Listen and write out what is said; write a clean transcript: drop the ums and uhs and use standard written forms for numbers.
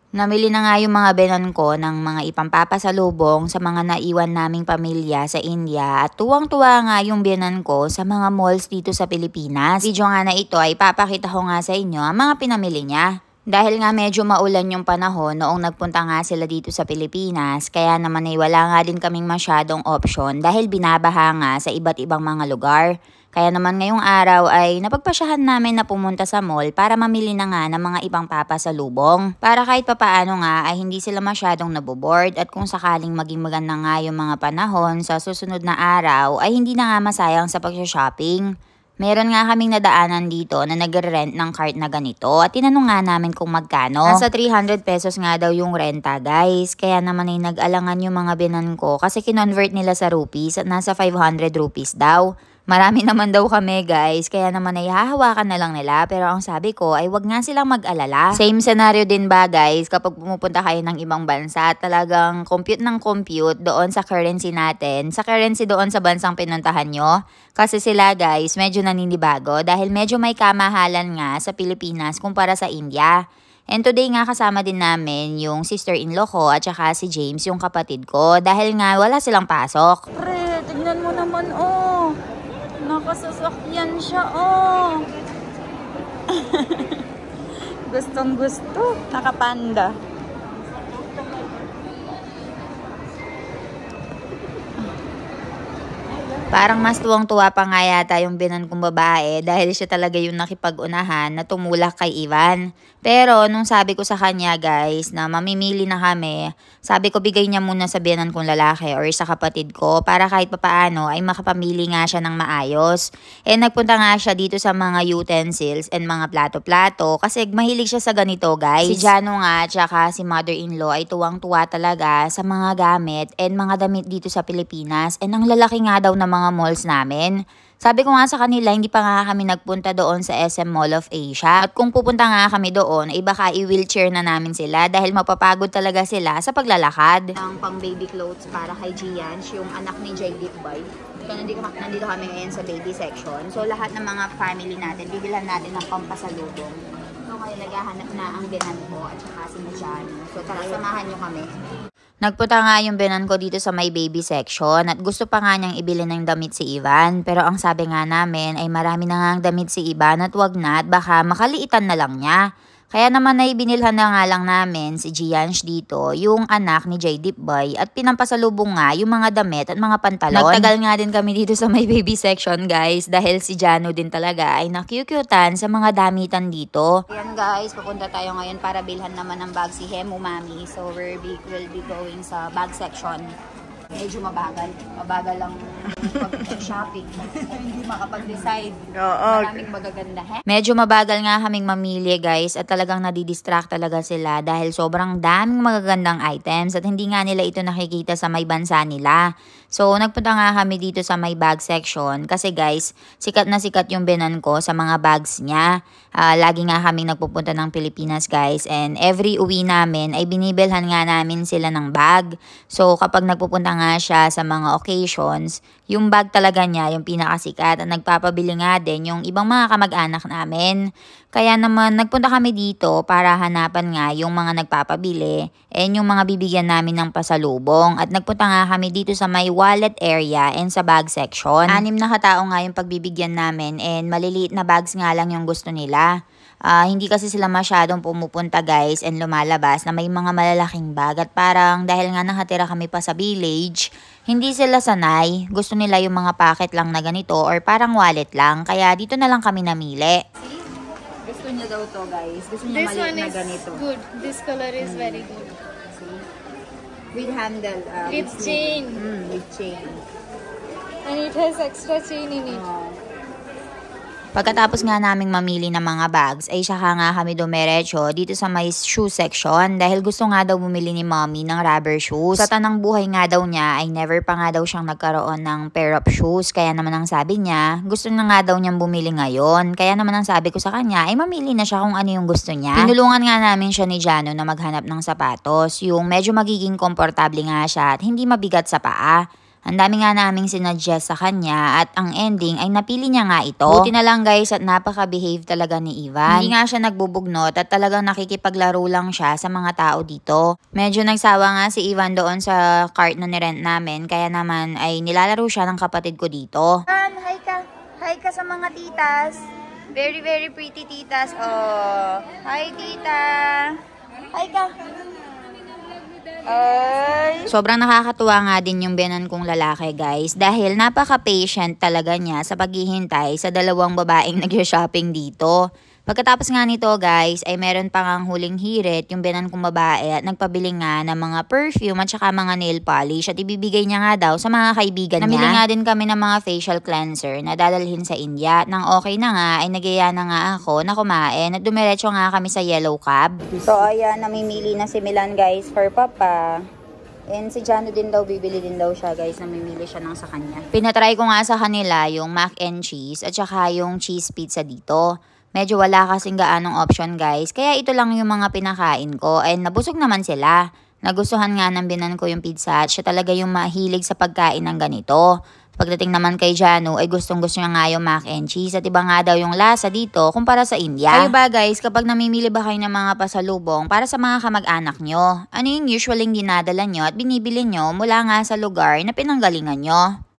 Namili na nga yung mga benan ko ng mga ipampapasalubong sa mga naiwan naming pamilya sa India at tuwang-tuwa nga yung benan ko sa mga malls dito sa Pilipinas. Video nga na ito ay papakita ko nga sa inyo ang mga pinamili niya. Dahil nga medyo maulan yung panahon noong nagpunta nga sila dito sa Pilipinas, kaya naman ay wala nga din kaming masyadong option dahil binabaha nga sa iba't ibang mga lugar. Kaya naman ngayong araw ay napagpasyahan namin na pumunta sa mall para mamili na nga ng mga ibang papasalubong. Para kahit papaano nga ay hindi sila masyadong naboboard at kung sakaling maging maganda nga yung mga panahon sa susunod na araw ay hindi na nga masayang sa pag-shopping. Meron nga kaming nadaanan dito na nagre-rent ng cart na ganito at tinanong nga namin kung magkano. Nasa 300 pesos nga daw yung renta guys. Kaya naman ay nag-alangan yung mga binan ko kasi kinonvert nila sa rupees at nasa 500 rupees daw. Marami naman daw kami guys, kaya naman ay hahawakan na lang nila pero ang sabi ko ay wag nga silang mag-alala. Same scenario din ba guys kapag pumupunta kayo ng ibang bansa talagang compute ng compute doon sa currency natin, sa currency doon sa bansang pinuntahan nyo. Kasi sila guys medyo naninibago dahil medyo may kamahalan nga sa Pilipinas kumpara sa India. And today nga kasama din namin yung sister-in-law ko at saka si James yung kapatid ko dahil nga wala silang pasok. Pre, tignan mo naman oh. Nakasasakyan siya, oh. Gustong gusto. Nakapanda. Parang mas tuwang-tuwa pa nga yata yung binan kong babae dahil siya talaga yung nakipag-unahan na tumulak kay Ivan. Pero nung sabi ko sa kanya guys na mamimili na kami, sabi ko bigay niya muna sa binan kong lalaki or sa kapatid ko para kahit papaano ay makapamili nga siya ng maayos. Nagpunta nga siya dito sa mga utensils and mga plato-plato kasi mahilig siya sa ganito guys. Si Jano nga tsaka si mother-in-law ay tuwang-tuwa talaga sa mga gamit and mga damit dito sa Pilipinas and ang lalaki nga daw na mga malls namin. Sabi ko nga sa kanila, hindi pa nga kami nagpunta doon sa SM Mall of Asia. At kung pupunta nga kami doon, ay baka i-wheelchair na namin sila dahil mapapagod talaga sila sa paglalakad. Ang pang baby clothes para kay Gian, yung anak ni JD Boy. So nandito kami ngayon sa baby section. So lahat ng mga family natin, bibilhan natin ng pampasalubong. So ngayon naghahanap na ang binan ko at saka si Gian. So tara, samahan nyo kami. Nagpunta nga yung binan ko dito sa may baby section at gusto pa nga niyang ibili ng damit si Ivan. Pero ang sabi nga namin ay marami na nga ang damit si Ivan at wag na at baka makaliitan na lang niya. Kaya naman ay binilhan na nga lang namin si Giansh dito, yung anak ni J. Boy at pinampasalubong nga yung mga damit at mga pantalon. Nagtagal nga din kami dito sa may baby section guys dahil si Jano din talaga ay nakyukyutan sa mga damitan dito. Ayan guys, pupunta tayo ngayon para bilhan naman ng bag si Hemu Mami. So we'll be going sa bag section. Medyo mabagal. Mabagal lang pag-shopping. Hindi makapag-decide. Maraming magaganda. Medyo mabagal nga kaming mamili guys at talagang nadidistract talaga sila dahil sobrang daming magagandang items at hindi nga nila ito nakikita sa may bansa nila. So nagpunta nga kami dito sa may bag section kasi guys, sikat na sikat yung binan ko sa mga bags niya. Lagi nga kaming nagpupunta ng Pilipinas guys and every uwi namin ay binibilhan nga namin sila ng bag. So kapag nagpupunta nga siya sa mga occasions, yung bag talaga niya yung pinakasikat at nagpapabili nga din yung ibang mga kamag-anak namin. Kaya naman nagpunta kami dito para hanapan nga yung mga nagpapabili and yung mga bibigyan namin ng pasalubong. At nagpunta nga kami dito sa may wallet area and sa bag section. 6 na katao nga yung pagbibigyan namin and maliliit na bags nga lang yung gusto nila. Hindi kasi sila masyadong pumupunta guys and lumalabas na may mga malalaking bag at parang dahil nga nakatira kami pa sa village, hindi sila sanay. Gusto nila yung mga packet lang na ganito or parang wallet lang. Kaya dito na lang kami namili. Gusto niya daw to guys. Gusto niya maliit na ganito. This one is good. This color is very good. See? With handle. With chain. With chain. And it has extra chain in it. Pagkatapos nga naming mamili ng mga bags, ay saka nga kami dumiretso dito sa may shoe section dahil gusto nga daw bumili ni mommy ng rubber shoes. Sa tanang buhay nga daw niya ay never pa nga daw siyang nagkaroon ng pair of shoes. Kaya naman ang sabi niya, gusto na nga daw niyang bumili ngayon. Kaya naman ang sabi ko sa kanya ay mamili na siya kung ano yung gusto niya. Tinulungan nga namin siya ni Jano na maghanap ng sapatos, yung medyo magiging komportable nga siya at hindi mabigat sa paa. Ang dami nga naming sinuggest sa kanya at ang ending ay napili niya nga ito. Buti na lang guys at napaka-behave talaga ni Ivan. Hindi nga siya nagbubugnot at talagang nakikipaglaro lang siya sa mga tao dito. Medyo nagsawa nga si Ivan doon sa cart na nirent namin kaya naman ay nilalaro siya ng kapatid ko dito. Hi ka. Hi ka sa mga titas. Very, very pretty titas. Oh. Hi, tita. Hi ka. Sobrang nakakatuwa nga din yung biyanan kong lalaki guys dahil napaka-patient talaga niya sa paghihintay sa dalawang babaeng nag-shopping dito. Pagkatapos nga nito guys ay meron pa ngang huling hirit yung biyanan kong babae at nagpabili nga ng mga perfume at saka mga nail polish at ibibigay niya nga daw sa mga kaibigan niya. Namili nga din kami ng mga facial cleanser na dadalhin sa India. Nang okay na nga ay nagyaya na nga ako na kumain at dumiretso nga kami sa Yellow Cab. So, ayan, namimili na si Milan guys for Papa. And si Jano din daw, bibili din daw siya guys, namimili siya ng sa kanya. Pinatry ko nga sa kanila yung mac and cheese at saka yung cheese pizza dito. Medyo wala kasing gaanong option guys, kaya ito lang yung mga pinakain ko and nabusog naman sila. Nagustuhan nga ng binan ko yung pizza at siya talaga yung mahilig sa pagkain ng ganito. Pagdating naman kay Jano ay gustong gusto niya nga yung mac and cheese at iba nga daw yung lasa dito kumpara sa India. Kayo ba guys, kapag namimili ba kayo ng mga pasalubong para sa mga kamag-anak nyo, ano yung usually dinadala nyo at binibili nyo mula nga sa lugar na pinanggalingan nyo?